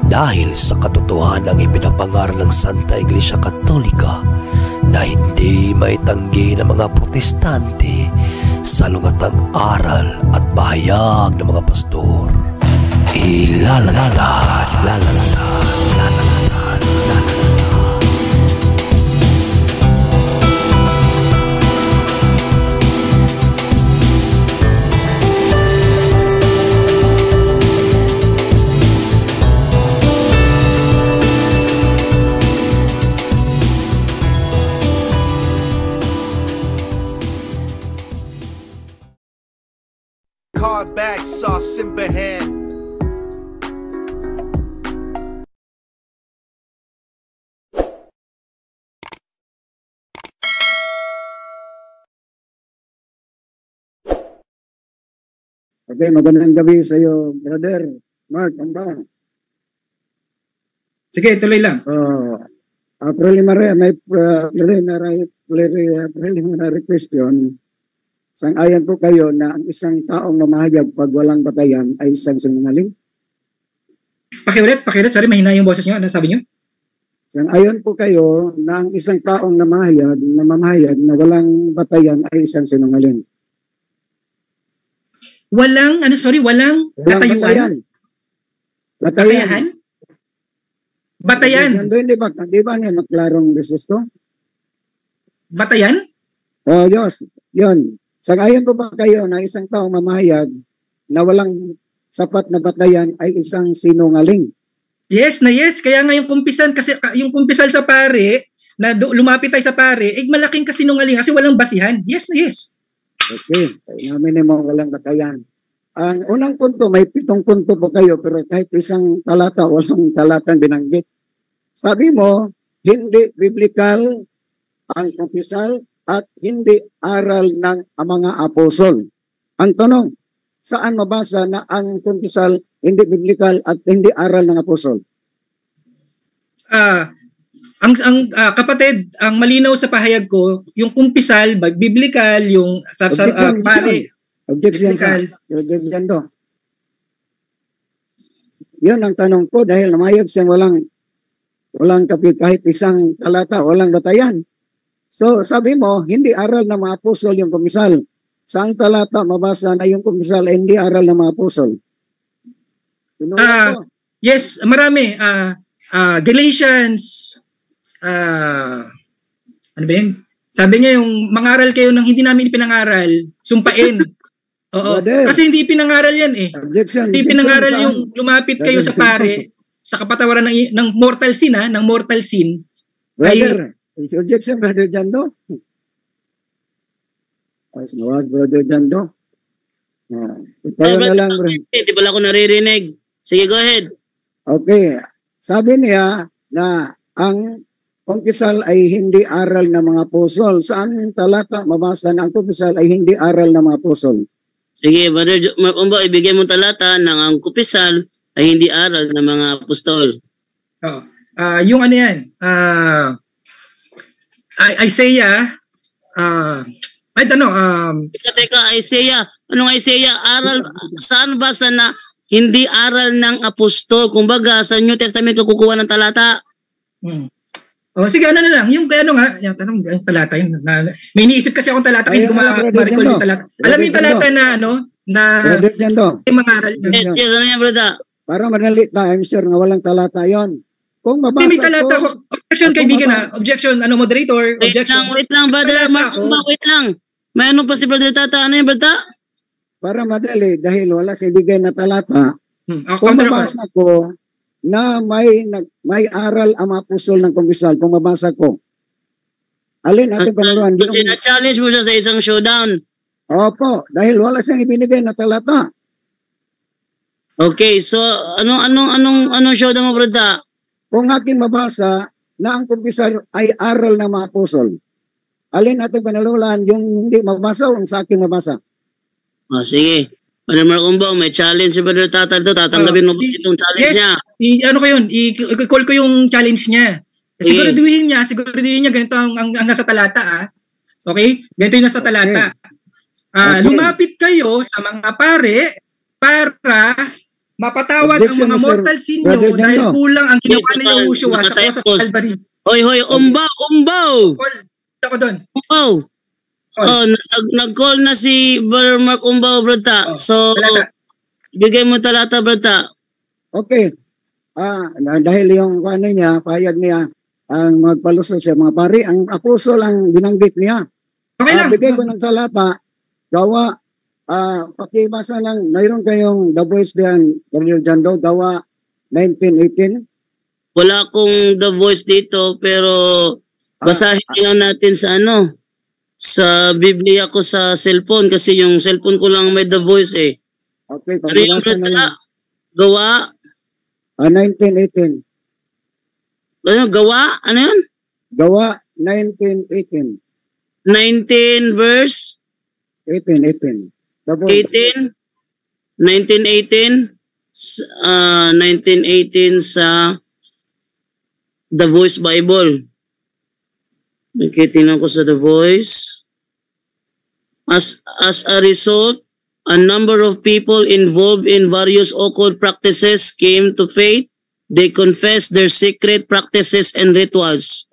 dahil sa katotohanan ng ipinapangaral ng Santa Iglesia Katolika na hindi maitanggi ng mga protestante sa lungatang aral at pahayag ng mga pastor. Bag sauce simbahan. Okay, magandang gabi sa iyo, brother Mark. Ang ba? Sige, tuloy lang. May preliminary question. Sang-ayon po kayo na ang isang taong mamahayag pag walang batayan ay isang sinungaling? Pakiulit. Sorry, mahina yung boses niyo. Ano sabi niyo? Sang-ayon po kayo na ang isang taong mamahayag na walang batayan ay isang sinungaling? Walang katayuan? Batayan? Batayan? Di ba niya maklarong resisto? Batayan? Oh, yes. Yun. Sang-ayon po ba kayo na isang taong mamahayag na walang sapat na batayan ay isang sinungaling? Yes. Kaya nga yung kumpisan, kasi yung kumpisal sa pare, na lumapit tayo sa pare, malaking kasinungaling kasi walang basihan. Yes. Okay. Namin mo walang batayan. Ang unang punto, may 7 punto po kayo, pero kahit isang talata, walang talatang binanggit. Sabi mo, hindi biblical ang kumpisal at hindi aral ng mga apostol. Ang tanong, saan mabasa na ang kumpisal hindi biblical at hindi aral ng apostol? Kapatid, ang malinaw sa pahayag ko, yung kumpisal, biblical, yung Objection to. Yan ang tanong ko dahil namayag siyang walang kapit kahit isang talata, walang batayan. So, sabi mo, hindi aral ng mga apostol yung kumpisal. Saang talata mabasa na yung kumpisal ay hindi aral ng mga apostol? Yes, marami. Galatians, ano ba yun? Sabi niya yung mangaral kayo ng hindi namin pinangaral, sumpain. Oo. Kasi hindi pinangaral yan eh. Hindi pinangaral yung lumapit kayo sa pare, sa kapatawaran ng mortal sin, ng mortal sin. Brother, objection, Brother Jando. Brother Jando. Na lang, bro. Hindi pala ako naririnig. Sige, go ahead. Okay. Sabi niya na ang kumpisal ay hindi aral ng mga apostol. Saan yung talata mabasa na ang kumpisal ay hindi aral ng mga apostol? Sige, Brother Marcombo, ibigay mo talata ng ang kumpisal ay hindi aral ng mga apostol. Yung ano yan, Isaiah, Teka, Isaiah. Anong Isaiah? Aral, saan basa na hindi aral ng apostol? Kumbaga, sa New Testament kukuha ng talata. Sige, ano na lang. Yung yung talata. May iniisip kasi akong talata, hindi ko ma-recall yung talata. Alam mo yung talata na, Brother Jando. Mangaral. Yes, ano yan, brother? Para madali tayo, I'm sure na walang talata yon. Kung mabasa may talata ko, objection kaibigan objection, moderator, objection. Wait lang, brother, wait lang. May ano pa si brother Tata, ano yung brother? Para madali, dahil wala si bigay na talata, kung mabasa ko na may aral ang mga apostol ng kumpisal, kung mabasa ko, alin ating panaluhan? Sina-challenge mo siya sa isang showdown. Opo, dahil wala siyang ibinigay na talata. Okay, so anong showdown mo, brother? Kung aking mabasa na ang kumpisal ay aral ng mga apostol, alin ating panaluhan yung hindi mabasa o ang sa aking mabasa? Sige. Brother Marcombo, may challenge si Brother Tata dito. Tatanggapin mo ba itong challenge niya? I-call ko yung challenge niya. Siguraduhin niya ganito ang nasa talata. Okay? Ganito yung nasa talata. Lumapit kayo sa mga pare para mapatawad ang mga mortal sin nyo dahil kulang ang ginawa ni Yahushua sa cross of Calvary. Hoy, umbaw! Ako doon. Umbaw! Oh, nag-call na si Brother Mark Umbaw, brata. So, bigay mo talata, brata. Okay. Dahil yung payag niya, ang magpalusot siya, mga pari, ang apostol ang binanggit niya. Okay lang. Bigay ko ng talata, gawa, pakibasa lang, mayroon kayong The Voice diyan, Gabriel Jando, gawa 1918. Wala akong The Voice dito, pero basahin lang natin sa sa Biblia ko sa cellphone, kasi yung cellphone ko lang may The Voice eh. Okay, pakibasa na lang. Gawa? 1918. Gawa? Ano yun? Gawa 1918. 19 verse? 18. 18? 1918? 1918 sa The Voice Bible. Okay, tingnan ko sa The Voice. As a result, a number of people involved in various occult practices came to faith. They confessed their secret practices and rituals.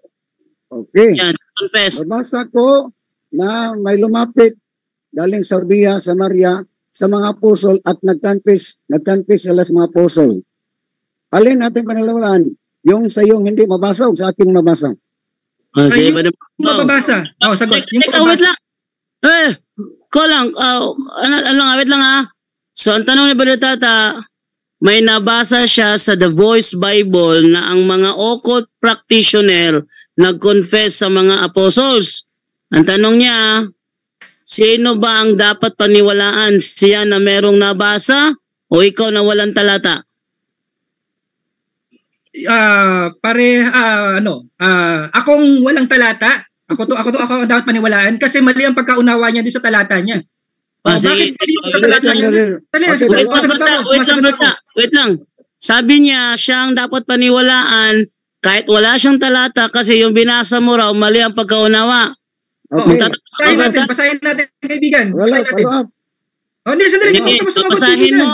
Okay. Yan, confess. Nabasa ko na may lumapit galing Saudia, Samaria, sa mga apostol at nag-confess sila sa mga apostol. Alin natin panalawalaan? Yung sa iyong hindi mabasa o sa aking mabasa? Yung mababasa. Sagot. Wait lang. Wait lang ha. So, ang tanong ni Brother Tata, may nabasa siya sa The Voice Bible na ang mga occult practitioner nag-confess sa mga apostles. Ang tanong niya, sino ba ang dapat paniwalaan? Siya na merong nabasa o ikaw na walang talata? Akong walang talata. Ako dapat paniwalaan kasi mali ang pagkaunawa niya doon sa talata niya. Wait lang. Sabi niya, siyang dapat paniwalaan kahit wala siyang talata kasi yung binasa mo raw, mali ang pagkaunawa. Okay. Basahin natin, kaibigan. Wala, follow up. Sandali. Basahin mo,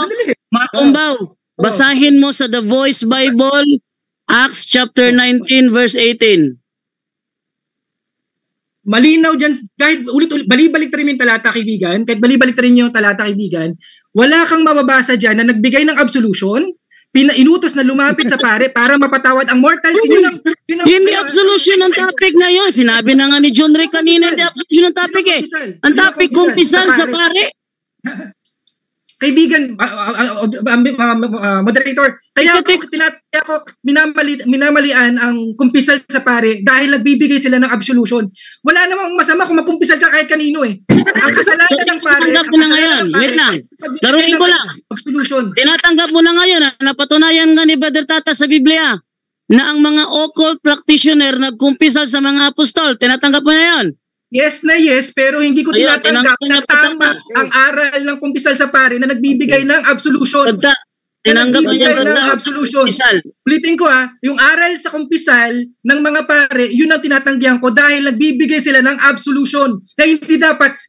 Mark Umbaw. Basahin mo sa The Voice Bible, Acts chapter 19, verse 18. Malinaw dyan, kahit ulit-ulit, balibalik rin yung talata, kaibigan, wala kang mababasa dyan na nagbigay ng absolution, inutos na lumapit sa pare para mapatawad ang mortal sin. Hindi absolution ang topic na yun. Sinabi na nga ni John Ray kanina, hindi absolution ang topic eh. Ang topic, kumpisal sa pare. Kaibigan, moderator, kaya ako minamalian ang kumpisal sa pare dahil nagbibigay sila ng absolution. Wala namang masama kung magkumpisal ka kahit kanino eh. Ang kasalanan ng pare, tinatanggap mo na ngayon. Wait lang. Laruin ko lang. Absolution. Tinatanggap mo na ngayon. Napatunayan nga ni Brother Tata sa Biblia na ang mga occult practitioner nagkumpisal sa mga apostol. Tinatanggap mo na yun. Yes, pero hindi ko tinatanggap na tama ang aral ng kumpisal sa pare na nagbibigay ng absolution. Tinanggap ng absolution. Ulitin ko yung aral sa kumpisal ng mga pare, yun ang tinatanggihan ko dahil nagbibigay sila ng absolution. Kaya hindi dapat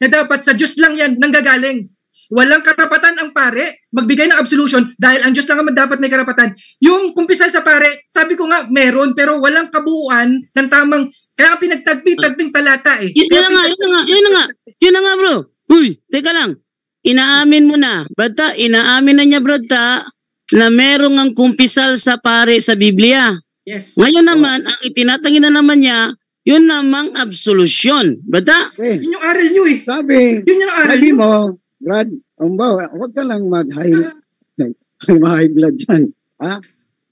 sa Diyos lang yan nanggagaling. Walang karapatan ang pare magbigay ng absolution dahil ang Diyos lang ang dapat may karapatan. Yung kumpisal sa pare, sabi ko nga meron pero walang kabuuan ng tamang. Kaya pinagtagping talata eh. Yun na nga bro. Uy, teka lang. Inaamin mo na. Brata, inaamin na niya brata na merong ang kumpisal sa pare sa Biblia. Yes. Ngayon naman, ang itinatangin na naman niya, yun namang absolusyon. Brata? Yun yung aral nyo eh. Sabi mo, Brad, huwag ka lang mag-high blood dyan. Ha?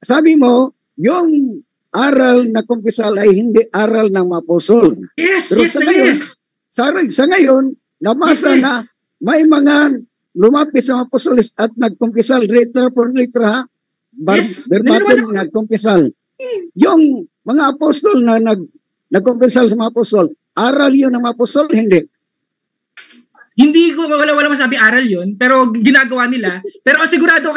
Sabi mo, yung aral na kumpisal ay hindi aral ng mga apostol. Yes, pero sa ngayon, nabasa na may mga lumapit sa mga apostol at nagkumpisal letra por letra, verbatim nagkumpisal. Yung mga apostol na nagkumpisal sa mga apostol, aral yun ng mga apostol, hindi. Hindi ko, wala masabi aral yun, pero ginagawa nila. Pero asigurado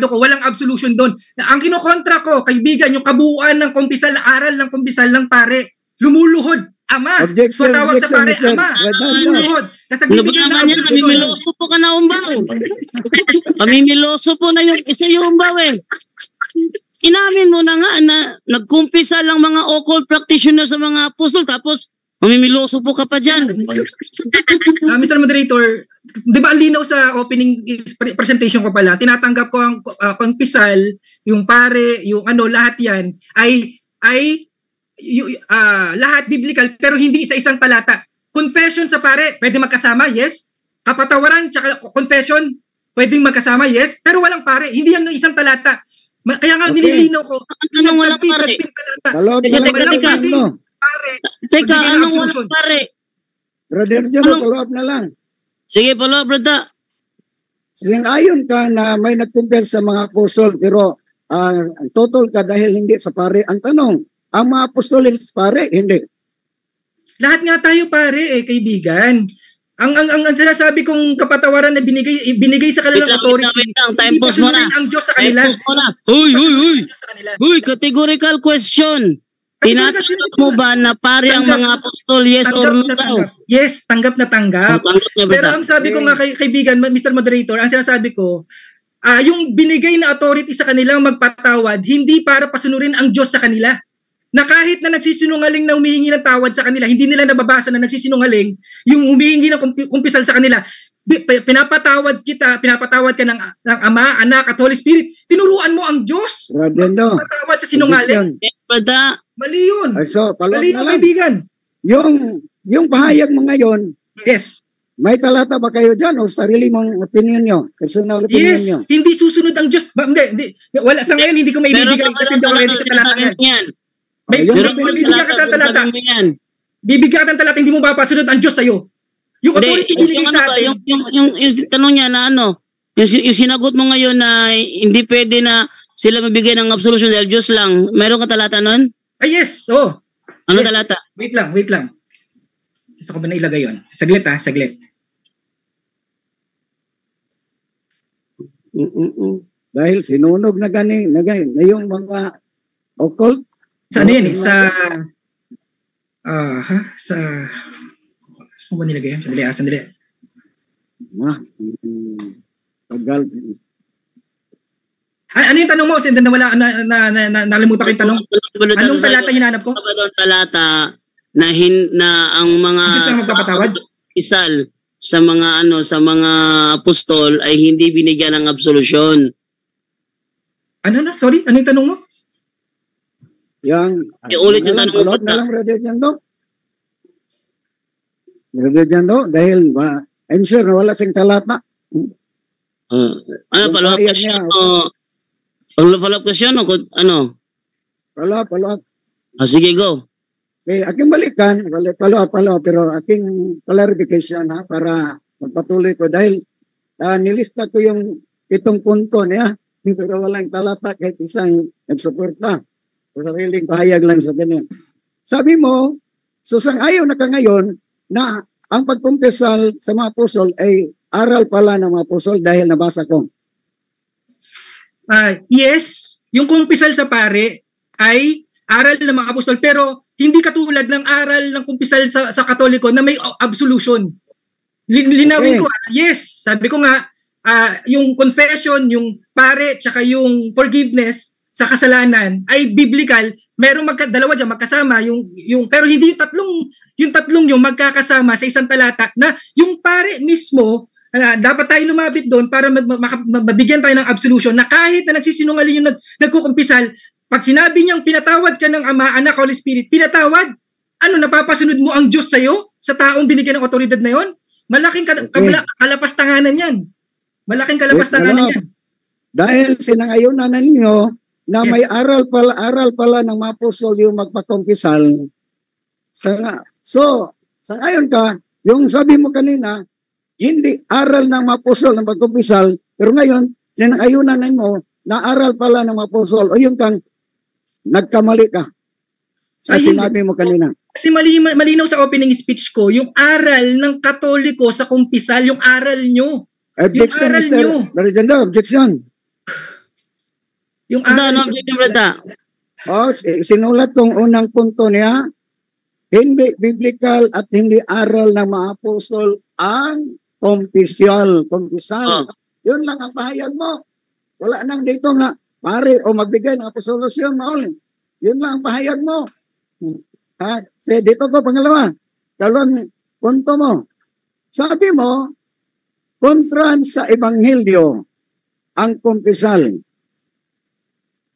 ko, walang absolution doon. Ang kinokontra ko, kaibigan, yung kabuuan ng kumpisal, aral ng kumpisal ng pare. lumuluhod. Ama, objection, matawag sa pare, Mr. ama, lumuluhod. Nasagbibigyan na absolution. Namimiloso po ka na umbaw. Namimiloso po na yung isa yung umbaw eh. Inamin mo na nga na nagkumpisa lang mga occult practitioner sa mga apostol tapos mamimiloso po ka pa dyan. Mr. Moderator, di ba ang linaw sa opening presentation ko pala, tinatanggap ko ang kumpisal, yung pare, yung ano, lahat yan ay lahat biblical pero hindi isa-isang talata. Confession sa pare, pwede magkasama, yes. Kapatawaran tsaka confession, pwedeng magkasama, yes. Pero walang pare, hindi yan isang talata. Kaya nga nililinaw ko. Anong walang pare? Teka, anong walang pare? Brother John, follow up na lang. Sige, follow up, brother. Sinang-ayon ka na may nag-confess sa mga apostol pero total ka dahil hindi sa pare. Ang tanong, ang mga apostol pare, hindi. Lahat nga tayo pare kaibigan. Ang sinasabi kong kapatawaran na binigay sa kanilang authority. Time pause mo na. Ang Diyos sa kanila. Uy, categorical question. Tinatanggap mo ba na pare ang mga apostol, yes or no? Yes, tanggap na tanggap. Pero ang sabi ko nga kaibigan, Mr. Moderator, ang sinasabi ko, yung binigay na authority sa kanilang magpatawad, hindi para pasunurin ang Diyos sa kanila. Na kahit na nagsisinungaling na humihingi ng tawad sa kanila, hindi nila nababasa na nagsisinungaling, yung humihingi ng kumpisal sa kanila, pinapatawad ka ng Ama, Anak, at Holy Spirit, tinuruan mo ang Diyos. Pinapatawad sa sinungaling. Mali yun. Mali yun, kaibigan. Yung pahayag mo ngayon, yes. May talata ba kayo dyan o sarili mong opinion nyo? Personal opinion nyo? Yes, hindi susunod ang Diyos. Hindi. Wala, sa ngayon, hindi ko may ibibigay kasi hindi already sa talata yan. Bibigyan ka ng talata. Bibigyan ka ng talata, hindi mo papasunod ang Diyos sa'yo. Yung authority binigay sa atin. Yung tanong niya na ano, yung sinagot mo ngayon na hindi pwede na sila mabigyan ng absolution dahil Diyos lang. Mayroon ka talata nun? Yes. Oh. Ano talata? Wait lang. Saan ko ba na ilagay yun? Saglit. Dahil sinunog na gani na yung mga occult. Saan yan eh? Saan ko ba nilagay yan? Sandali. Tagal. Ano yung tanong mo? Nalimutan ko yung tanong. Anong talata hinanap ko? Talata na ang mga isal sa mga apostol ay hindi binigyan ng absolution. Ano na? Sorry, ano yung tanong mo? Ulit yung tanong mo. Brother Jando, dahil I'm sure na wala siyang talata. Follow-up question o follow-up question o ano? Follow-up. Sige, go. Okay, aking balikan, follow-up, pero aking clarification para magpatuloy ko dahil nilista ko yung 7 punto niya, pero walang talata kahit isang nagsuporta. Sa sariling pahayag lang sa ganyan. Sabi mo, susang-ayaw na ka ngayon na ang pagkumpesal sa mga apostol ay aral pala ng mga apostol dahil nabasa ko. Yes, yung kumpisal sa pare ay aral ng mga apostol pero hindi katulad ng aral ng kumpisal sa Katoliko na may absolution. Linawin ko, yes, sabi ko nga, yung confession, yung pare, tsaka yung forgiveness sa kasalanan ay biblical. Merong dalawa diyan magkasama yung pero hindi yung tatlong yung magkakasama sa isang talata na yung pare mismo dapat tayo lumapit doon para mabigyan tayo ng absolution na kahit na nagsisinungaling yung nagkukumpisal, pag sinabi niyang pinatawad ka ng Ama, Anak, Holy Spirit, pinatawad, napapasunod mo ang Diyos sa'yo sa taong binigyan ng otoridad na yon? Malaking kalapastanganan yan. Malaking kalapastanganan yan. Dahil sinangayunan ninyo na may aral pala ng mga apostol yung magpakumpisal. So, sangayon ka, yung sabi mo kanina, hindi aral ng mga apostol ng magkumpisal, pero ngayon, sinangayunan mo na aral pala ng mga apostol o yung kang nagkamali ka sa sinabi mo kanina. Kasi malinaw sa opening speech ko, yung aral ng Katoliko sa kumpisal, yung aral nyo. Objection, yung aral Mr. nyo. Objection. Yung aral sinulat kong unang punto niya Hindi biblical at hindi aral ng mga apostol ang kumpisal. Yun lang ang pahayag mo. Wala nang dito nga, pare, o magbigay ng apostolusyon, maul. Yun lang ang pahayag mo. Dito ko, pangalawa. Kalon, punto mo. Sabi mo, kontra sa Ebanghelyo ang kumpisal.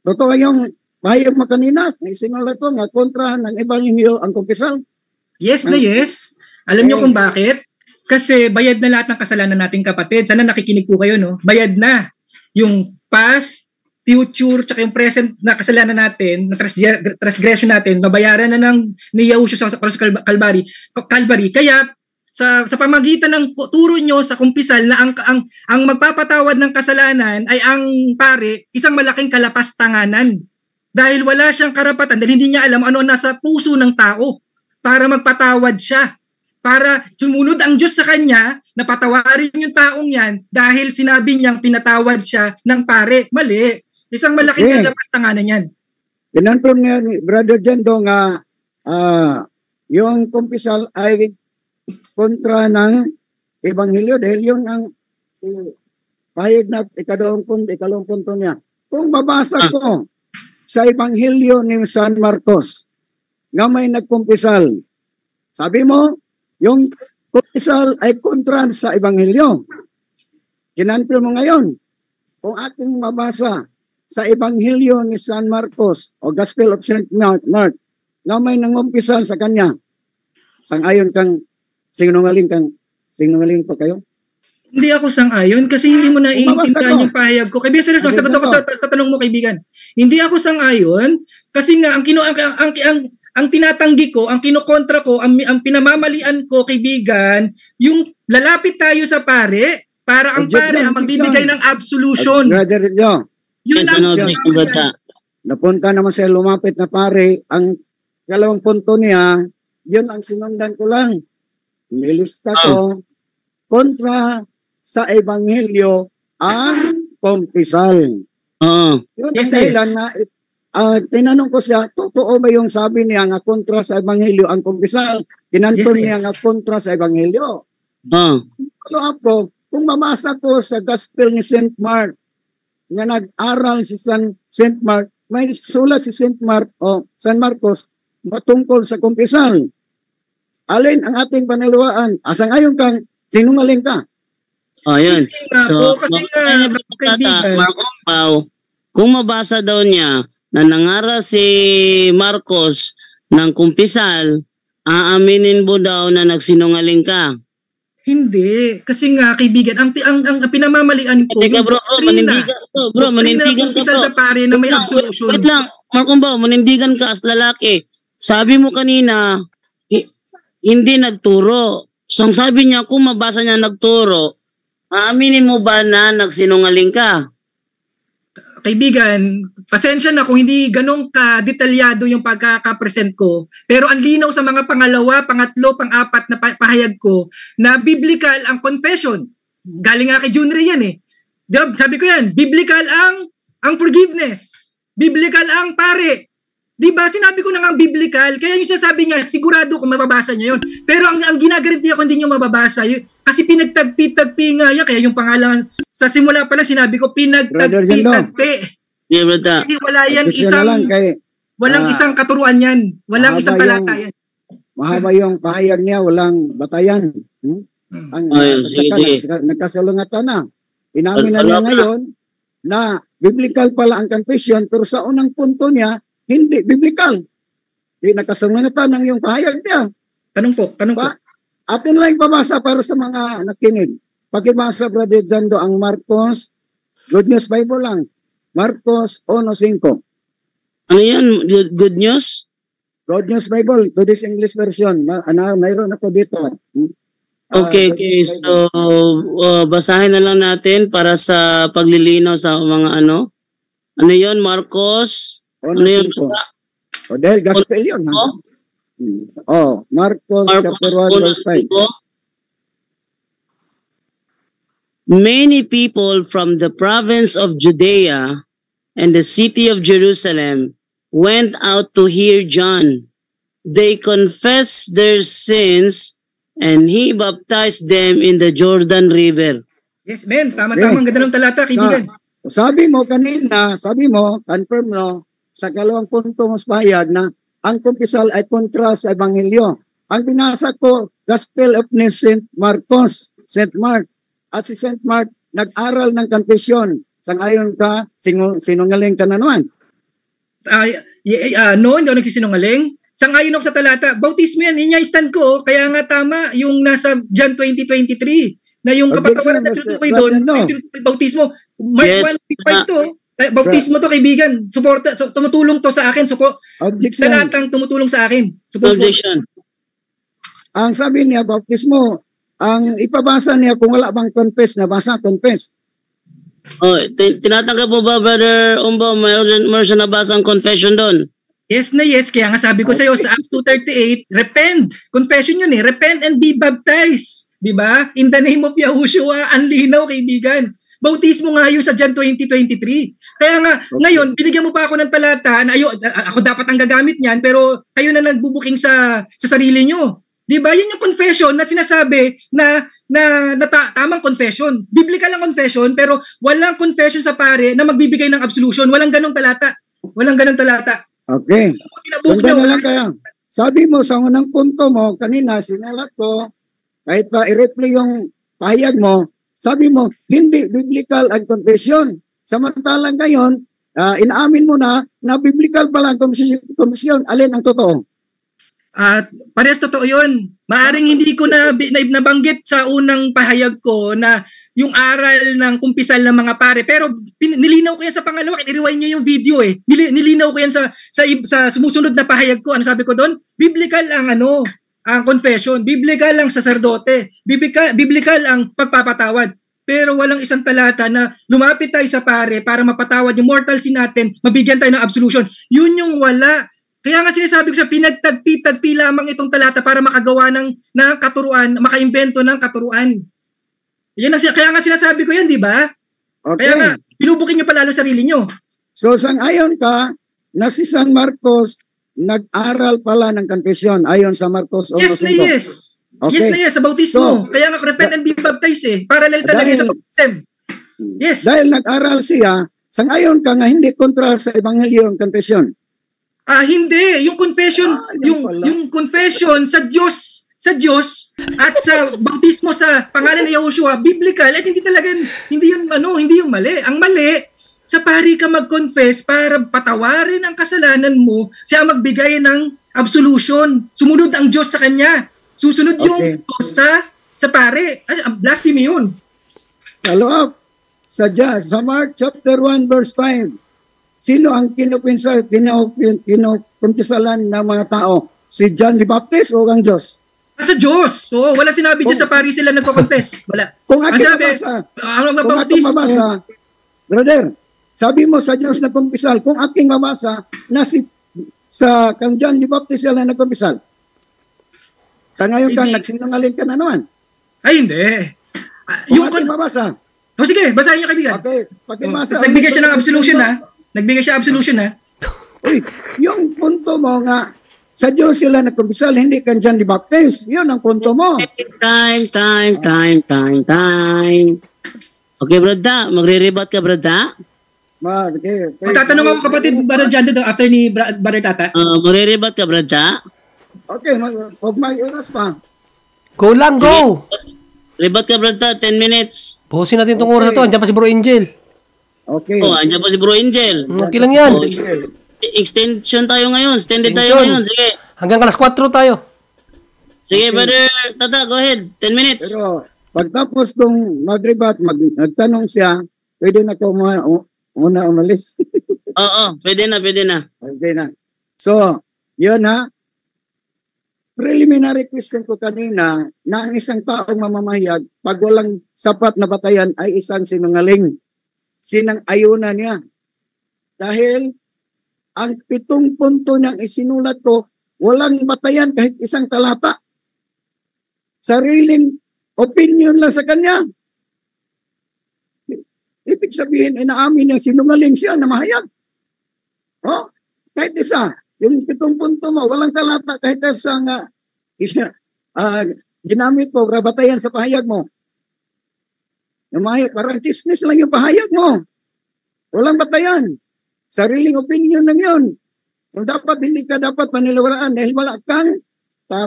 Totoo yung pahayag mo kanina, isinulat ko nga kontra ng Ebanghelyo ang kumpisal. Yes na yes. Alam niyo kung bakit? Kasi bayad na lahat ng kasalanan nating kapatid. Sana nakikinig po kayo, no? Bayad na. Yung past, future, tsaka yung present na kasalanan natin, na transgression natin, babayaran na ni Yahushua sa Calvary. Kaya, sa pamagitan ng turo nyo sa kumpisal na ang magpapatawad ng kasalanan ay ang pare, isang malaking kalapastanganan. Dahil wala siyang karapatan, dahil hindi niya alam ano nasa puso ng tao para magpatawad siya. Para sumunod ang Diyos sa kanya na patawarin yung taong yan dahil sinabi niyang pinatawad siya ng pare. Mali. Isang malaking kalapastanganan yan. Pinanton niya ni Brother Jendo nga yung kumpisal ay kontra ng Ebanghelyo dahil yun ang pahayag na ikalawang punto niya. Kung mabasa ko sa Ebanghelyo ni San Marcos nga may nagkumpisal, sabi mo, yung kumpisal ay kontra sa Ebanghelyo. Kinanto mo ngayon, kung ating mabasa sa Ebanghelyo ni San Marcos o Gospel of St. Mark na may nangumpisal sa kanya, sang-ayon kang sinungaling pa kayo? Hindi ako sang-ayon kasi hindi mo naiintindihan yung pahayag ko. Kaibigan, sagot ako sa tanong mo, kaibigan. Hindi ako sang-ayon kasi nga ang tinatanggi ko, ang kinokontra ko, ang pinamamalian ko, kaibigan, yung lalapit tayo sa pare para ang pare ang magbibigay ng absolution. Brother Joe, yun ang napunta naman sa lumapit na pare, ang kalawang punto niya, yun ang sinundan ko lang. Nilista ko kontra sa Ebanghelyo ang kumpisal. Yun ang dahilan na tinanong ko siya, totoo ba yung sabi niya nga kontra sa Ebanghelyo ang kumpisal? Tinanong niya nga kontra sa Ebanghelyo. Follow up ko, kung mamasa ko sa Gospel ni St. Mark, nga nag-aral si St. Mark, may sulat si St. Mark o San Marcos matungkol sa kumpisal. Alin ang ating panaluaan? Asang ayon kang sinungaling ka? Ayun. So, kung mabasa daw niya na nangaral si Marcos ng kumpisal, aaminin mo daw na nagsinungaling ka? Hindi. Kasi nga, kaibigan, ang pinamamalian ko, manindigan ka sa pare na may absolution. Wait lang, Marcos, manindigan ka as lalaki. Sabi mo kanina, hindi nagturo. So, sabi niya, kung mabasa niya nagturo, aaminin mo ba na nagsinungaling ka? Kaibigan, pasensya na kung hindi ganong ka-detalyado yung pagkakapresent ko. Pero ang linaw sa mga pangalawa, pangatlo, pang-apat na pahayag ko na biblical ang confession. Galing nga kay Junre yan eh. Sabi ko yan, biblical ang forgiveness. Biblical ang pare. Diba, sinabi ko na nga biblical, kaya yung sinasabi niya, sigurado kung mababasa niya yun. Pero ang ginagarantiya ko hindi niyo mababasa yun. Kasi pinagtagpi-tagpi nga yan, kaya yung pangalan, sa simula pa lang sinabi ko, pinagtagpi-tagpi. Kasi wala yan walang isang katuruan yan. Walang isang talata yan. Mahaba yung pahayag niya, walang batayan. Nagkasalungatan na. Inamin na niya ngayon na biblical pala ang confession, pero sa unang punto niya, hindi biblical. Hindi nakasungunatan ng yung pahayag niya. Tanong po. Atin lang pabasa para sa mga nakinig. Pakibasa, Brother Jando, ang Marcos, Good News Bible lang. Marcos 1:5. Ano yan? Good News? Good News Bible, to this English version. Mayroon ako dito. Okay. So, basahin na lang natin para sa paglilinaw sa mga ano. Ano yun, Marcos? Ano yun? Dahil gospel yun. Marcos chapter 1 verse 5. Many people from the province of Judea and the city of Jerusalem went out to hear John. they confessed their sins and he baptized them in the Jordan River. Yes, men. Tama-tama. Ang ganda ng talata, kaibigan. Sabi mo kanina, confirm no, sa kalawang punto mas bayad na ang kumpisal ay kontra sa Ebanghelyo. Ang binasa ko, Gospel of St. Marcos, St. Mark. At si St. Mark nag-aral ng confession. Sangayon ka, sinungaling ka na naman. No, hindi ako nagsisinungaling. Sangayon ako sa talata. Bautismo yan, stand ko. Kaya nga tama yung nasa John 20:23 na yung kapatawaran na tutukoy doon, bautismo. Mark 1:5 to. Bautismo to, kaibigan. Suporta, tumutulong to sa akin. Talatang tumutulong sa akin. Objection. Ang sabi niya, bautismo, ang ipabasa niya kung wala bang confess, nabasa, confess. Oh, tinatanggap mo ba, Brother Umbo, mayroon siya nabasa ang confession doon? Yes na yes. Kaya nga sabi ko sa iyo sa Acts 2:38, repent. Confession yun eh. Repent and be baptized. Diba? In the name of Yahushua, ang linaw, kaibigan. Bautismo nga yun sa John 20:23. Kaya nga, ngayon, binigyan mo pa ako ng talata na ako dapat ang gagamit niyan, pero kayo na nagbubuking sa sarili nyo. Diba? Yun yung confession na sinasabi na tamang confession. Biblical ang confession, pero walang confession sa pare na magbibigay ng absolution. Walang ganong talata. Walang ganong talata. Okay. Sundan na lang kaya. Sabi mo sa unang punto mo, kanina, sinalat ko, kahit pa i-reply yung pahayag mo, sabi mo, hindi biblical ang confession. Samantalang ngayon, inaamin mo na biblical pala ang confession. Alin ang totoo? Parehas totoo yun. Maaring hindi ko na nabanggit sa unang pahayag ko na yung aral ng kumpisal ng mga pare. Pero nilinaw ko yan sa pangalawa. I-rewind nyo yung video eh. Nilinaw ko yan sa sumusunod na pahayag ko. Ano sabi ko doon? Biblical ang ang confession. Biblical ang saserdote. Biblical ang pagpapatawad. Pero walang isang talata na lumapit tayo sa pare para mapatawad yung mortal sin natin, mabigyan tayo ng absolution. Yun yung wala. Kaya nga sinasabi ko siya, pinagtagpi-tagpi lamang itong talata para makagawa ng katuruan, makaimbento ng katuruan. Kaya nga sinasabi ko yan, di ba? Okay. Kaya nga, binubuking nyo palalo sarili nyo. So, sang-ayon ka na si San Marcos nag-aral pala ng confession ayon sa Marcos 1:5. Yes na yes. Okay. Yes na yes, sa bautismo. Kaya nga, repent and be baptized eh. Parallel talaga sa baptism. Yes. Dahil nag-aral siya, sang-ayon ka nga hindi kontra sa Ebanghelyo ang confession. Hindi, yung confession, yung confession sa Diyos at sa bautismo sa pangalan ni Yahushua, biblical, at hindi yun mali. Ang mali, sa pari ka mag-confess para patawarin ang kasalanan mo, siya magbigay ng absolution. Sumunod ang Diyos sa kanya. Susunod yung Diyos sa pare. Blasphemy yun. Follow up. Sa Mark chapter 1 verse 5. Sino ang kinukumpisalan ng mga tao? Si John the Baptist o ang Diyos? Sa Diyos. Oo, wala sinabi dyan sa pari sila nagko-confess. Wala. Kung aking mabasa, brother, sabi mo sa Diyos nagkumpisal, kung aking mabasa, sa kang John the Baptist sila nagkumpisal. Sa ngayon kang nagsinungaling ka na naman. Ay, hindi. Kung aking mabasa. Sige, basahin niyo kaibigan. Okay, pakibasa. Tapos nagbigay siya ng absolution Nagbigay siya absolution Uy, yung punto mo nga, sa Diyos sila nagkumpisal, hindi kan John the Baptist. Yun ang punto mo. Time. Okay, brada. Magre-rebut ka, brada? Okay. Magtatanong ako kapatid, Brother John, after ni Brother Tata. Magre-rebut ka, brada? Okay, may oras pa. Go lang, go! Rebut ka, brada. 10 minutes. Buhusin natin itong oras na to. Andiyan pa si Bro Angel. Okay. Andiyan pa si Bro Angel. Okay lang yan. Extension tayo ngayon. Extended tayo ngayon. Sige. Hanggang alas 4 tayo. Sige, Brother Tata, go ahead. 10 minutes. Pero pagtapos kong mag-rebut, nagtanong siya, pwede na ko una umalis. Oo, pwede na. Okay na. So, yun preliminary question ko kanina na ang isang taong mamamahayag, pag walang sapat na batayan ay isang sinungaling. Sinang-ayunan niya. Dahil ang 7 punto niyang isinulat ko, walang batayan kahit isang talata. Sariling opinion lang sa kanya. Ibig sabihin, inaamin niya sinungaling siya na mahayag. Kahit isa. yung 7 punto mo, walang talata kahit sa ginamit mo, batayan sa pahayag mo. Parang chismis lang yung pahayag mo. Walang batayan. Sariling opinion lang yun. Kung dapat, hindi ka dapat paniniwalaan dahil wala kang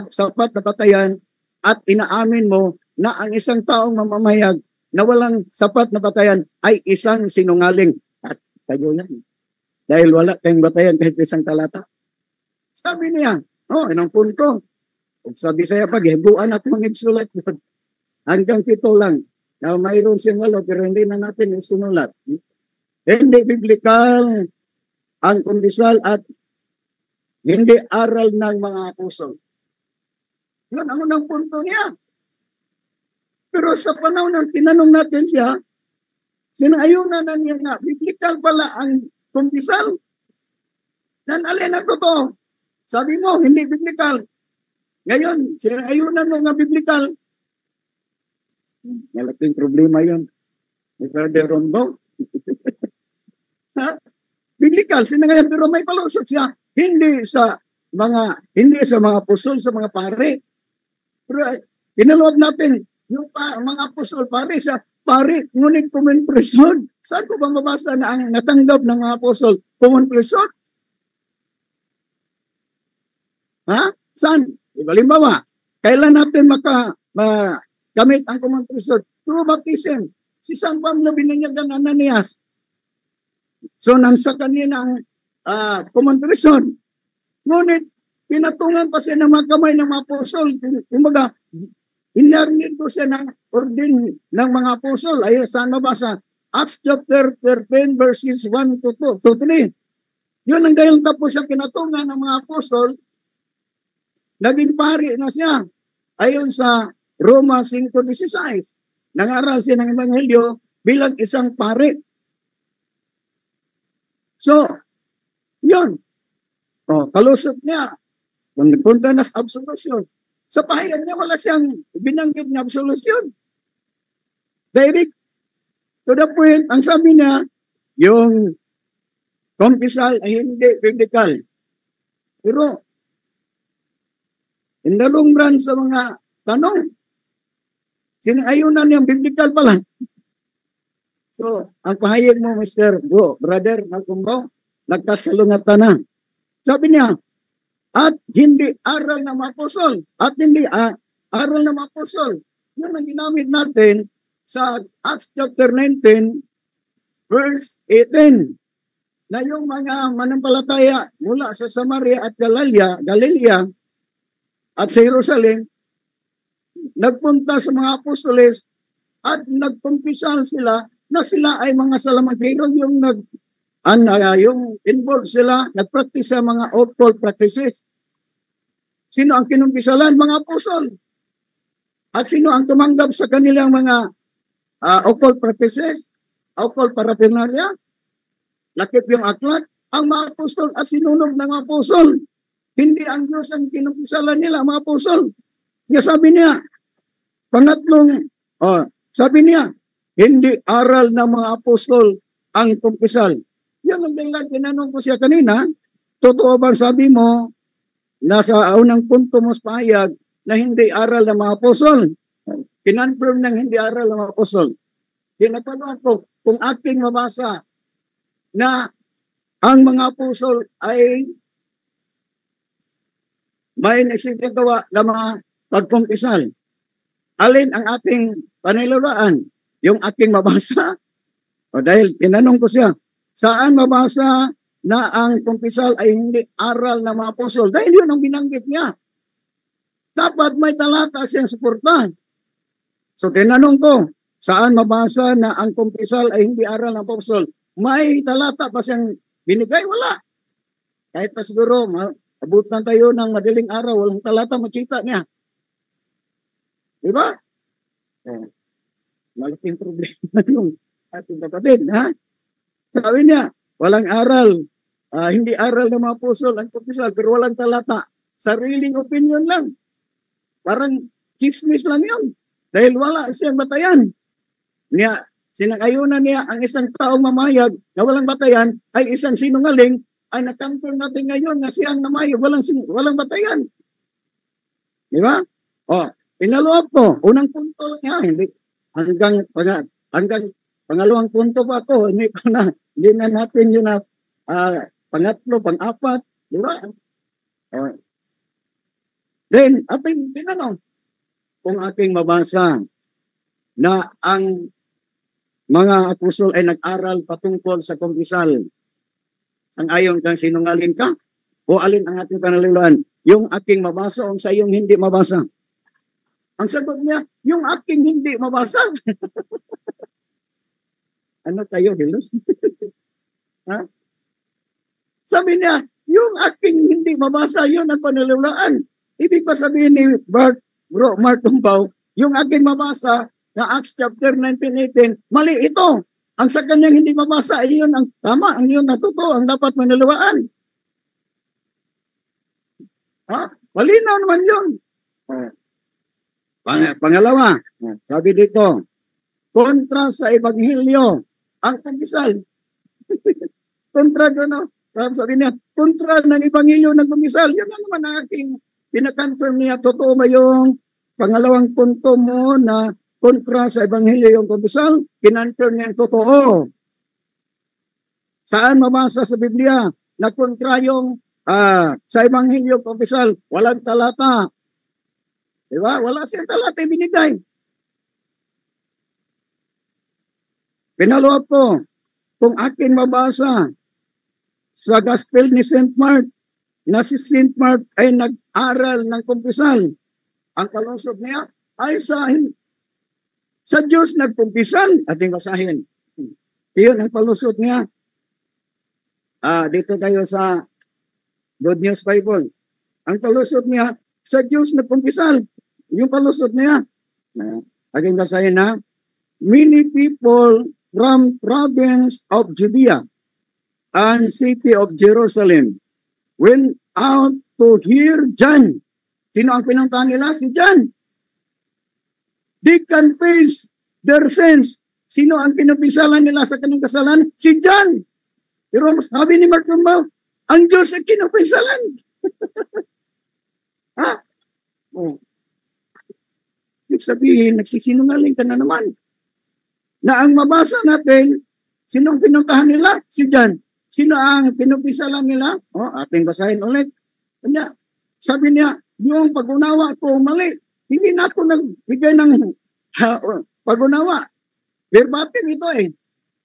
sapat na batayan at inaamin mo na ang isang taong mamamayag na walang sapat na batayan ay isang sinungaling. At tayo yan. Dahil wala kayong batayan kahit isang talata. Sabi niya, inang punto. Sabi saya pag hibuan at mga igsulat yun. Hanggang 7 lang. Na mayroon siyang 8 pero hindi na natin isinulat. Hindi biblical ang kondisal at hindi aral ng mga apostol. Yun ang unang punto niya. Pero sa panahon ng tinanong natin siya, sinayunan na niya na biblical pala ang kondisal. Alin na totoo? Sabi mo, hindi biblical. Ngayon, sinayunan mo nga biblical. Malaking problema yun. May Brother Rombo. Biblical, sinangayon, pero may palusot siya. Hindi sa mga apostol, sa mga pare. Pero inaloob natin, yung mga apostol, pare, ngunit common person. Saan ko ba mabasa na ang natanggap ng mga apostol? Common person? Saan? Halimbawa, kailan natin gamit ang common person? Through baptism. Si San Pablo binanyagan Ananias. So, nansa kanina ang common person. Ngunit, pinatungan pa siya ng mga kamay ng mga apostol. Kumbaga, inarnid ko siya ng ordin ng mga apostol. Ay, saan mabasa? Acts chapter 13 verses 1 to 3. Yun ang dahil tapos siya pinatungan ng mga apostol, naging pari na siya. Ayon sa Roma 5:16. Nangaral siya ng Ebanghelyo bilang isang pari. So, yun. Kalusot niya. Kung punta na sa absolution. Sa pahayag niya, wala siyang binanggit na absolution. Direct. To the point, ang sabi niya, yung confessal ay hindi biblical. Pero, in the long run sa mga tanong, sinayunan niyang biblical pala. So, ang pahayag mo, Brother Malcolm Bro, nagkasalungatan na. Sabi niya, at hindi aral ng mga apostol. At hindi aral ng mga apostol. Yun ang ginamit natin sa Acts chapter 19, verse 18. Na yung mga manampalataya mula sa Samaria at Galilea at sa Jerusalem, nagpunta sa mga apostoles at nagkumpisal sila na sila ay mga salamangkero, yung involved sila, nagpractice sa mga occult practices. Sino ang kinumpisalan? Mga apostol. At sino ang tumanggap sa kanilang mga occult practices? Occult paraphernalia? Lakip yung aklat? Ang mga apostol at sinunog ng mga apostol. Hindi ang Diyos ang kinumpisalan nila, mga apostol. Kaya sabi niya, sabi niya, hindi aral ng mga apostol ang kumpisal. Yan ang dahilan, tinanong ko siya kanina, totoo ba sabi mo, nasa unang punto mo sa pahayag na hindi aral ng mga apostol? Kinonfirm ng hindi aral ng mga apostol. Tinatanong ko, kung aking mabasa na ang mga apostol ay may nagsigagawa ng mga pagkumpisal. Alin ang ating panilalaan? Yung aking mabasa? O dahil tinanong ko siya, saan mabasa na ang kumpisal ay hindi aral ng mga apostol? Dahil yun ang binanggit niya. Dapat may talata siyang suportahan. So tinanong ko, saan mabasa na ang kumpisal ay hindi aral ng apostol? May talata pa siyang binigay? Wala. Kahit pa siguro, abutan tayo ng madaling araw, walang talata makita niya. Diba? Malaking problema yung ating kapatid. Sabi niya, walang aral. Hindi aral ng mga apostol ang kumpisal, pero walang talata. Sariling opinion lang. Parang chismis lang yun. Dahil wala siyang batayan. Sinangayunan niya ang isang taong mamayag na walang batayan ay isang sinungaling ay nakampan natin ngayon na siyang namayo, walang batayan. Di ba? O, pinaloob ko, unang punto niya, hindi, hanggang pangalawang punto pa to, hindi na natin yun na pangatlo, pang-apat, di ba? Then, ating tinanong, kung aking mabasa na ang mga apostol ay nag-aral patungkol sa kumpisal, ang ayon kang sinungaling ka, o alin ang ating panalilaan? Yung aking mabasa o sa iyong hindi mabasa? Ang sagot niya, yung aking hindi mabasa. Ano kayo, Hilos? Ha? Sabi niya, yung aking hindi mabasa, yun ang panalilaan. Ibig pa sabihin ni Mark Tumbaw, yung aking mabasa na Acts chapter 19:18, mali ito. Ang sa kanyang hindi mabasa, ay yun ang tama, ang yun na totoo, ang dapat manalawaan. Ha? Malinaw naman yun. Pangalawa, sabi dito, kontra sa Ebanghelyo, ang kumpisal. Kontra gano? Sabi niya, kontra ng Ebanghelyo ng kumpisal. Yun na naman ang aking pinakonfirm niya, totoo ba yung pangalawang punto mo na kontra sa Ebanghelyo yung kumpisal? Kinonfirm niya yung totoo. Saan mabasa sa Biblia na kontra yung sa Ebanghelyo yung kumpisal? Walang talata. Diba? Wala siyang talata binigay. Pinaloob ko, kung akin mabasa sa Gospel ni St. Mark, na si St. Mark ay nag-aral ng kumpisal, ang kalusog niya ay sa Diyos nagkumpisal. Ating basahin. Iyon ang palusot niya. Dito tayo sa Good News Bible. Ang palusot niya, sa Diyos nagkumpisal. Yung palusot niya. Ating basahin na. Many people from province of Judea and city of Jerusalem went out to hear John. Sino ang pinuntahan nila? Si John. They confess their sins. Sino ang kinumpisalan nila sa kanilang kasalanan? Si John. Pero sabi ni Mark Tumbaw, ang Diyos ay kinumpisalan. Ha? Oh. Ibig sabihin, nagsisinungaling ka na naman. Na ang mabasa natin, sino ang pinuntahan nila? Si John. Sino ang kinumpisalan nila? Ating basahin ulit. Sabi niya, yung pag-unawa ko mali. Hindi na ako nagbigay ng pag-unawa. Verbatim ito eh.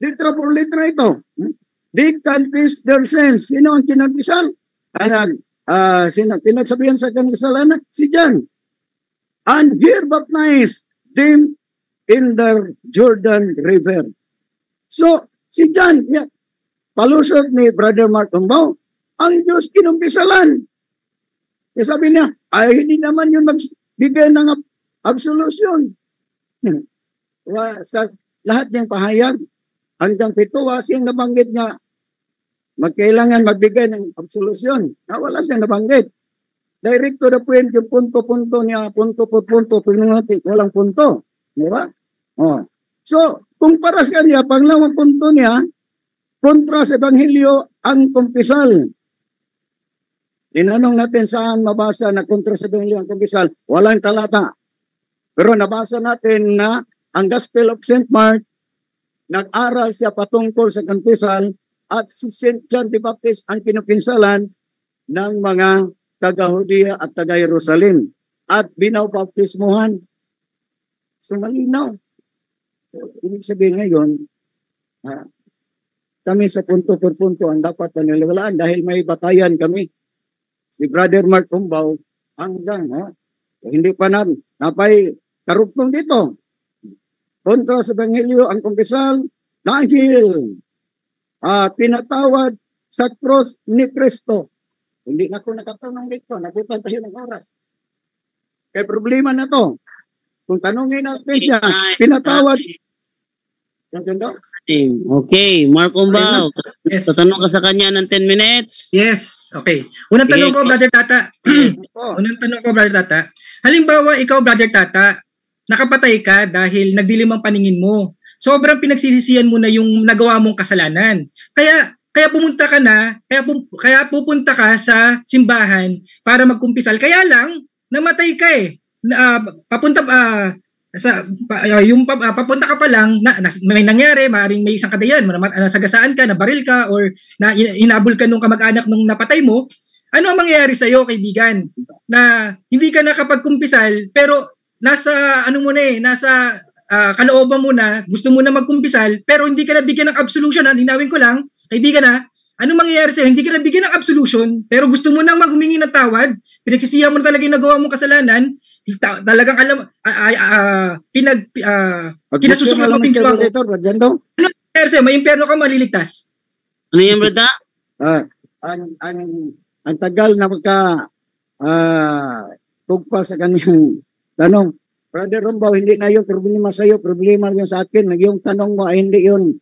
Litra por litra ito. They confess their sins. Sino ang kinagpisal? Pinagsabihan sa kanilang kasalanan? Si John. And here baptized them in the Jordan River. So, si John, palusot ni Brother Mark Tumbaw, ang Diyos kinumpisalan. Kaya sabi niya, ay hindi naman yung nagbigay ng absolution. Sa lahat niyang pahayag, hanggang 7, siyang nabanggit niya, magkailangan magbigay ng absolution. Wala siyang nabanggit. Direct to the point, yung punto-punto niya, punto po punto, walang punto. Di ba? So, kung para sa kanya, panglawang punto niya, kontra sa Ebanghelyo ang kumpisal. Tinanong natin saan mabasa na kontra sa Ebanghelyo ang kumpisal. Walang talata. Pero nabasa natin na ang Gospel of St. Mark, nag-aral siya patungkol sa kumpisal at si St. John the Baptist ang kinupinsalan ng mga taga-Judea at taga-Jerusalem at binabaptismuhan. So malinaw. Ibig sabihin ngayon, kami sa punto per punto ang dapat paniniwalaan dahil may batayan kami. Si Brother Mark Tumbaw hanggang hindi pa napay karugtong dito. Kontra sa Ebanghelyo ang kumpisal dahil pinatawad sa cross ni Kristo. Hindi na ako nakatanong dito, nabutan tayo ng oras. Kaya problema na to. Kung tanongin natin siya, pinatawad. Okay, Mark Tumbaw. Yes. Tatanong ka sa kanya ng 10 minutes. Yes, okay. Unang tanong ko, Brother Tata. Unang tanong ko, Brother Tata. Halimbawa, ikaw, Brother Tata, nakapatay ka dahil nagdilim ang paningin mo. Sobrang pinagsisisihan mo na yung nagawa mong kasalanan. Kaya, kaya pumunta ka na, kaya pupunta ka sa simbahan para magkumpisal. Kaya lang namatay ka eh. Papunta papunta ka pa lang may nangyari, maaaring may isang kadayan, nasagasaan ka, nabaril ka, or inabol ka nung kamag-anak nung napatay mo. Ano ang mangyayari sa iyo, kaibigan? Na hindi ka nakapagkumpisal, pero nasa nasa kalooban mo na, gusto mo na magkumpisal, pero hindi ka nabigyan ng absolution. Linawin ko lang, kaibigan ano mangyayari sa'yo? Hindi ka nabigyan ng absolution, pero gusto mo nang maghumingi ng tawad, pinagsisihan mo na talaga yung nagawa mong kasalanan, talagang kinasusukan mo pinagawa mo. Ano mangyayari sa'yo? May impyerno ka, maliligtas. Ano yung brada? Ang tagal na tugpa sa kanyang tanong. Brother Rombaw, hindi na yung problema sa iyo, problema yung sa akin. Yung tanong mo ay hindi yun.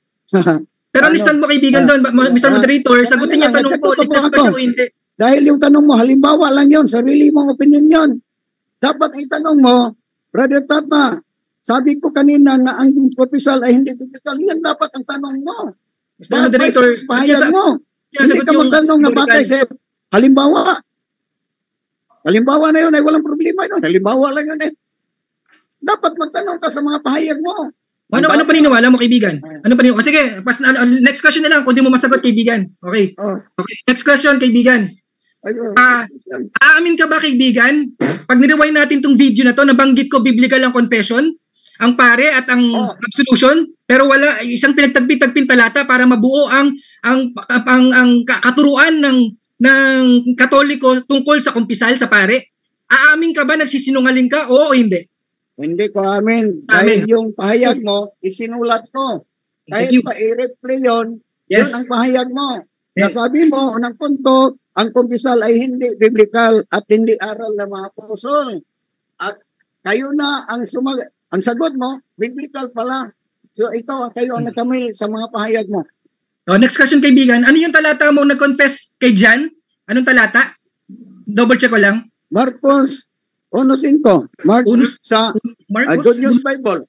Pero stand mo, kaibigan doon, Mr. Moderator, sagutin niya tanong ko, ligtas pa siya o hindi. Dahil yung tanong mo, halimbawa lang yun, sarili mong opinion yun. Dapat itanong mo, Brother Tata, sabi ko kanina na ang proposal ay hindi typical. Yan dapat ang tanong mo. Mr. Moderator, hindi ka magtanong na batay sa halimbawa. Halimbawa na yun ay walang problema yun. Halimbawa lang yun eh. Dapat magtanong ka sa mga pahayag mo. Ano paniniwala mo, kaibigan? Ano paniniwala? Sige, next question na lang kung di mo masagot, kaibigan. Okay. Okay. Next question, kaibigan. Aamin ka ba, kaibigan? Pag nirewind natin tong video na to, nabanggit ko biblical ang confession, ang pare at ang absolution, pero wala isang pinagtagpi-tagpin talata para mabuo ang katuruan ng Katoliko tungkol sa kumpisal sa pare. Aamin ka ba, nagsisinungaling ka? Oo o hindi? Hindi ko amin. Dahil yung pahayag mo, isinulat ko. Kahit pa-i-replay yun, yun ang pahayag mo. Nasabi mo, unang punto, ang kumpisal ay hindi biblical at hindi aral ng mga apostol. At kayo na ang sagot mo, biblical pala. So kayo ang nagkamali sa mga pahayag mo. Next question, kaibigan. Ano yung talata mo nag-confess kay John? Anong talata? Double check ko lang. Marcos 1:5. Good News Bible.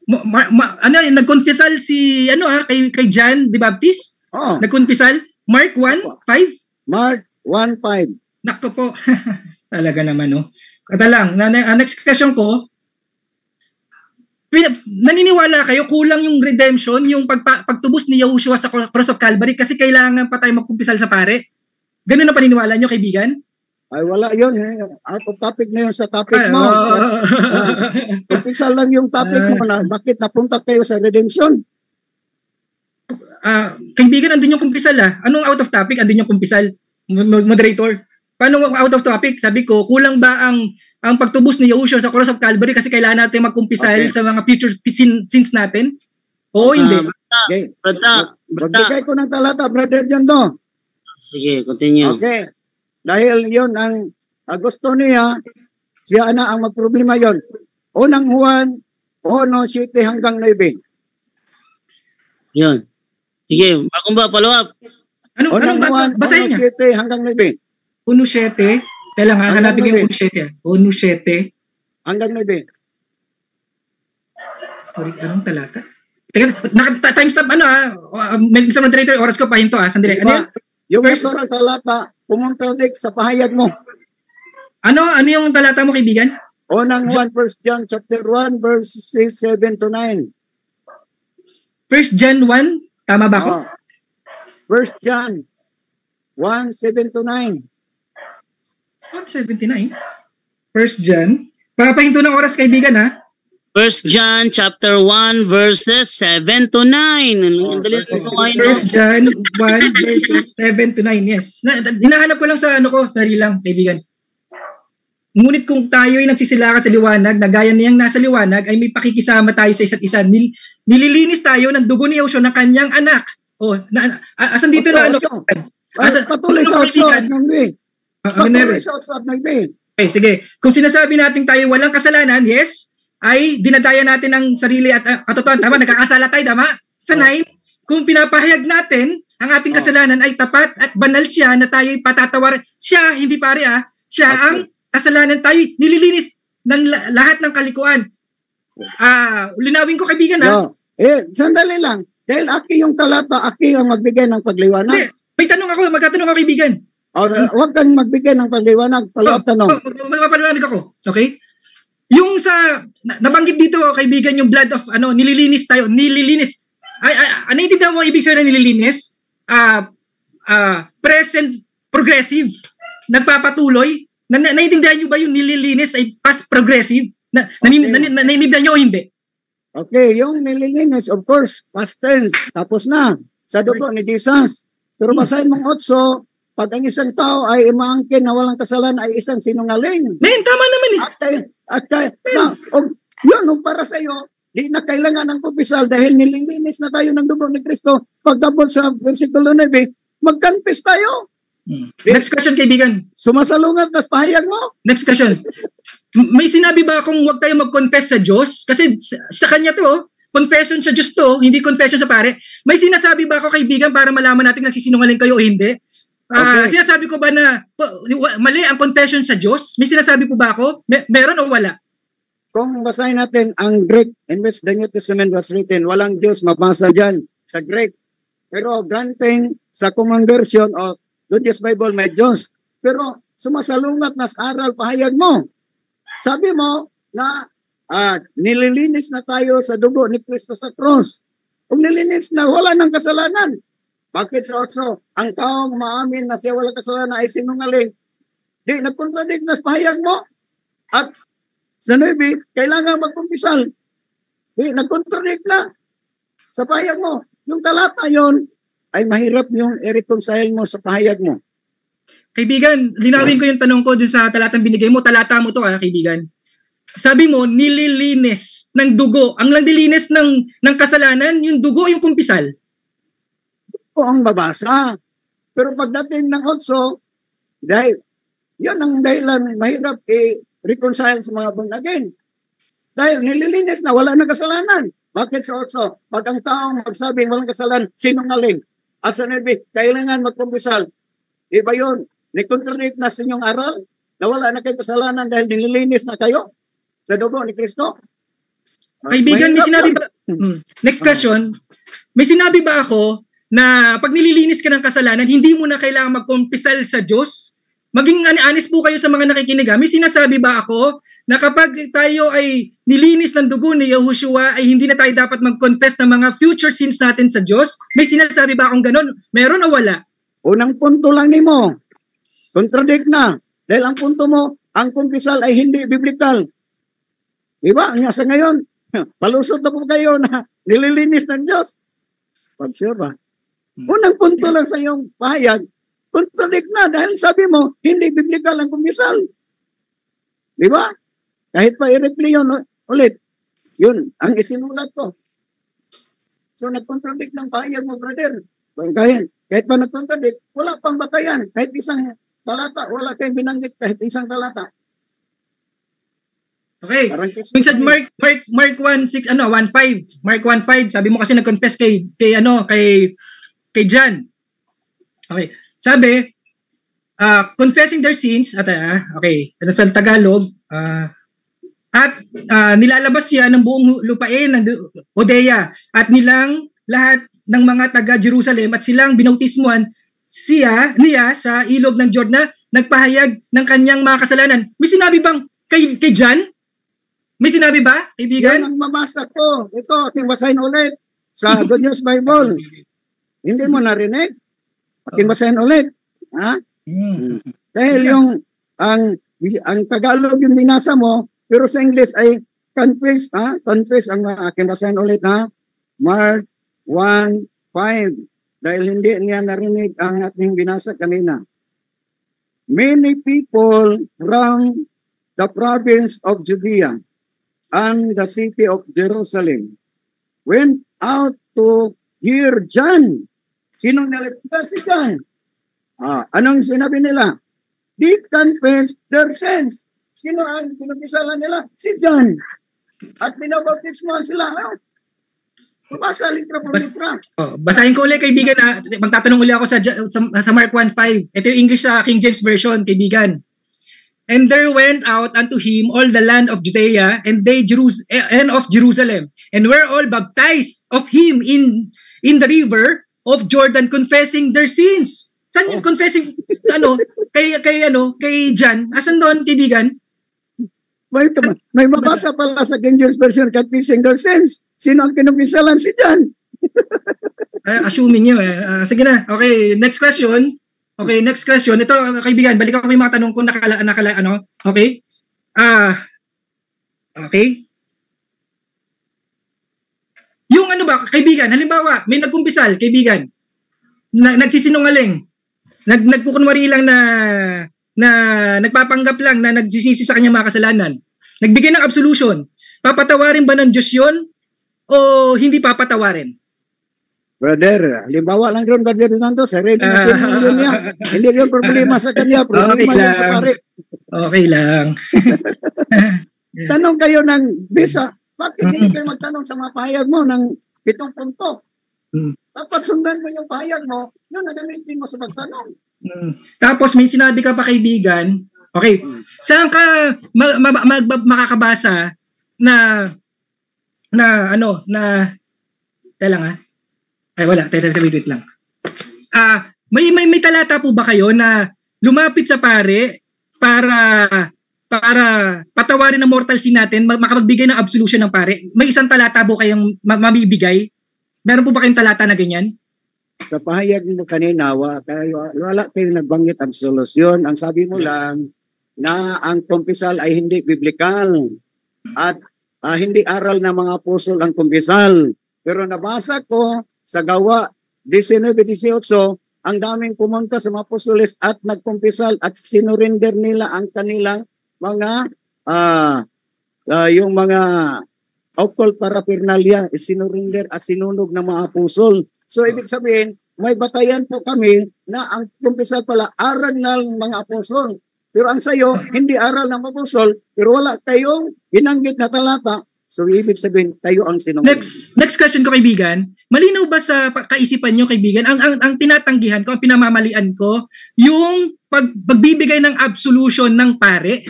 Nag-confessal si kay John the Baptist? Nag-confessal Mark 1:5. Mark 1:5. Nako po. Talaga naman Kata lang, next question ko. Naniniwala kayo kulang yung redemption, yung pagtubos ni Yahushua sa Cross of Calvary kasi kailangan pa tayo magkumpisal sa pare? Ganun ang paniniwala nyo, kaibigan? Ay, wala yun. Out of topic na yun sa topic mo. Kumpisal lang yung topic mo na bakit napunta kayo sa redemption? Kaibigan, andun yung kumpisal Anong out of topic? Andun yung kumpisal. Moderator. Paano out of topic? Sabi ko, kulang ba ang pagtubos ni Yahushua sa Cross of Calvary kasi kailangan natin magkumpisal sa mga future sins natin? Oo, hindi. Okay. Magbigay ko ng talata, Brother John do. Sige, continue. Okay. Dahil yun ang gusto niya, siya na ang magproblema yon. Unang Juan 1:7 hanggang 9. Yun. Sige, bakong ba, follow up? Unang Juan 1:7 hanggang 9. 1:7? Kailangan hanapin yung 1:7. 1:7 hanggang 9. Sorry, anong talata? Teka, timestamp Mr. Moderator, oras ko pahinto sandali. Ano yan? Yung restaurant talata, pumuntradik sa pahayag mo. Ano yung talata mo, kaibigan? Unang 1 John chapter 1 verses 7 to 9. 1 John 1, tama ba ako? 1 John 1, 7 to 9. 1:79? 1 John? Papahinto ng oras, kaibigan 1 John chapter 1 verses 7 to 9. 1 John 1 verses 7 to 9. Yes. Hinahanap ko lang sa sarili lang, kaibigan. Ngunit kung tayo ay nagsisilakas sa liwanag, na gaya niyang nasa liwanag, ay may pakikisama tayo sa isa't isa. Nililinis tayo ng dugo ni Yahushua ng kanyang anak. Asan dito na patuloy sa outside ng way. Patuloy sa outside ng way. Okay, sige. Kung sinasabi natin tayo walang kasalanan, yes, ay dinadaya natin ang sarili at katotohanan. Tama, nagkakasala tayo, tama? Sa 9, kung pinapahayag natin ang ating kasalanan ay tapat at banal siya na tayo'y patatawarin. Siya, hindi pare siya ang kasalanan tayo, nililinis ng lahat ng kalikuan. Linawin ko, kaibigan sandali lang. Dahil aki yung talata, aki ang magbigay ng pagliwanag. May tanong ako, magtatanong ako kaibigan. Huwag kang magbigay ng pagliwanag, tanong. Magpapaliwanag ako, okay? Yung sa, nabanggit dito kaibigan yung blood of, nililinis tayo, nililinis. Naiintindihan mo ibig sabihin na nililinis? Present progressive, nagpapatuloy. Naiintindihan nyo ba yung nililinis ay past progressive? Naiintindihan nyo o hindi? Okay, yung nililinis, of course, past tense, tapos na, sa dugo ni Jesus. Pero basahin mong 8, pag ang isang tao ay imaangkin na walang kasalanan ay isang sinungaling. Men, tama naman Yun, para sa iyo, di na kailangan ng kumpisal dahil nililinis na tayo ng dugo ni Kristo. Pagkabot sa versikulo 9, mag-confess tayo. Next question, kaibigan. Sumasalungat, tas pahayag mo. Next question. May sinabi ba kung huwag tayo mag-confess sa Diyos? Kasi sa kanya to, confession sa Diyos to, hindi confession sa pare. May sinasabi ba ako, kaibigan, para malaman natin nagsisinungaling kayo o hindi? Sinasabi ko ba na mali ang confession sa Diyos? May sinasabi po ba ako? Meron o wala? Kung basahin natin ang Greek in which the New Testament was written, walang Diyos mabasa dyan sa Greek. Pero granting sa common version o Good News Bible may Diyos. Pero sumasalungat na sa aral, pahayag mo. Sabi mo na nililinis na tayo sa dugo ni Kristo sa cross. Kung nilinis na, wala ng kasalanan. Bakit sa 8? Ang taong maamin na siya wala kasalanan ay sinungaling. Di, nagkontradict na sa pahayag mo. At sa 9, kailangan magkumpisal. Di, nagkontradict na sa pahayag mo. Yung talata yon ay mahirap yung i-reconcile mo sa pahayag mo. Kaibigan, linawin ko yung tanong ko dun sa talatang binigay mo. Talata mo to, kaibigan. Sabi mo, nililinis ng dugo. Ang lang nililinis ng kasalanan, yung dugo, yung kumpisal. O ang babasa. Pero pagdating ng 8, dahil yan ang dahilan mahirap i-reconcile sa mga born again. Dahil nililinis na, wala na kasalanan. Bakit sa 8? Pag ang taong magsabing walang kasalanan, sinungaling. Asa na kailangan magkumpisal. Iba yun. Ni-contradict na sa inyong aral na wala na kayong kasalanan dahil nililinis na kayo sa dugo ni Kristo. Kaibigan, may sinabi ba? Next question. May sinabi ba ako na pag nililinis ka ng kasalanan, hindi mo na kailangan magkumpisal sa Diyos? Maging honest po kayo sa mga nakikinig. May sinasabi ba ako na kapag tayo ay nilinis ng dugo ni Yahushua ay hindi na tayo dapat mag-confess ng mga future sins natin sa Diyos? May sinasabi ba akong ganun? Meron o wala? Unang punto lang ni mo. Contradict na. Dahil ang punto mo, ang kumpisal ay hindi biblical. Diba? Nga sa ngayon, palusot na po kayo na nililinis ng Diyos. Sure ba? Unang punto lang sa iyong pahayag, contradict na dahil sabi mo, hindi biblical ang kumpisal. Diba? Kahit pa i-reply yun ulit, yun, ang isinulat ko. So, nag-contradict ng pahayag mo, brother. Kahit pa nag-contradict, wala pang batayan. Kahit isang talata, wala kayong binanggit kahit isang talata. Okay. Minsan Mark 1:6 1:5. Mark 1:5, sabi mo kasi nag-confess kay John. Okay. Sabi, confessing their sins at sa Tagalog, at nilalabas siya ng buong lupain ng Judea at nilang lahat ng mga taga Jerusalem at silang binautismuhan niya sa ilog ng Jordan na nagpahayag ng kanyang mga kasalanan. May sinabi bang kay John? May sinabi ba, kaibigan? Yan ang mabasa ko. Ito, basahin ulit sa Good News Bible. Hindi mo narinig? Basahin ulit. Ha? Dahil ang Tagalog yung binasa mo, pero sa English ay confess, confess ang aking basahin ulit, Mark 1:5. Dahil hindi niya narinig ang ating binasa kanina. Many people from the province of Judea and the city of Jerusalem went out to hear John. Sinong nalipad si John? Anong sinabi nila? They confessed their sins. Sino ang pinagpisalan nila? Si John. At binabautismohan sila. Basahin ko ulit, kaibigan. Magtatanong ulit ako sa Mark 1:5. Ito yung English sa King James Version, kaibigan. And there went out unto him all the land of Judea and of Jerusalem, and were all baptized of him in the river of Jordan confessing their sins. Saan yung confessing kay John? Asan doon, kaibigan? May mabasa pala sa King James Version, confessing their sins. Sino ang kinumpisalan? Si John. Assuming nyo sige na. Okay, next question. Ito, kaibigan, balik ako yung mga tanong ko Okay? Okay. Yung kaibigan, halimbawa, may nagkumpisal, kaibigan, nagsisinungaling, nagkukunwari lang na nagpapanggap lang na nagsisisi sa kanyang mga kasalanan, nagbigay ng absolution, papatawarin ba ng Diyos yun o hindi papatawarin? Brother, halimbawa lang doon, Brother Santos, sarili na opinion niya. Hindi yung problema sa kanya, problema yung sa pare. Okay lang. Tanong kayo ng visa, bakit hindi kayo magtanong sa mga pahayag mo ng 7 punto? Dapat sundan mo yung pahayag mo, yun na gamitin mo sa pagtanong. Tapos may sinabi ka pa, kaibigan, okay, saan ka makakabasa na wait lang. May talata po ba kayo na lumapit sa pare para patawarin ang mortal sin natin, makapagbigay ng absolution ng pare? May isang talata po kayong mabibigay? Meron po ba kayong talata na ganyan? Sa pahayag mo kanina, wala kayong nagbanggit absolution. Ang sabi mo lang na ang kumpisal ay hindi biblikal at hindi aral ng mga apostol ang kumpisal. Pero nabasa ko sa Gawa 19:18, ang daming pumunta sa mga apostoles at nagkumpisal at sinurrender nila ang kanilang mga yung mga occult paraphernalia, sinurrender at sinunog ng mga apostol. So ibig sabihin, may batayan po kami na ang kumpisal pala aral ng mga apostol. Pero ang sayo, hindi aral ng apostol, pero wala tayong binanggit na talata. So, ibig sabihin, tayo ang sinungaling. Next question ko, kaibigan. Malinaw ba sa kaisipan nyo, kaibigan, ang tinatanggihan ko, ang pinamamalian ko, yung pagbibigay ng absolution ng pare?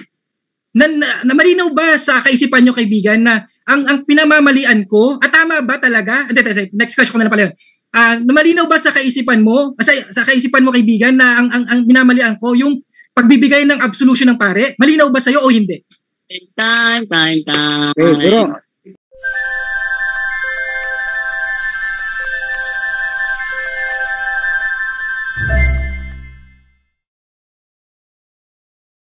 Na malinaw ba sa kaisipan nyo, kaibigan, na ang pinamamalian ko, tama ba talaga? Next question ko na pala yun. Malinaw ba sa kaisipan mo, kaibigan, na ang pinamamalian ko, yung pagbibigay ng absolution ng pare? Malinaw ba sa'yo o hindi? Time. Pero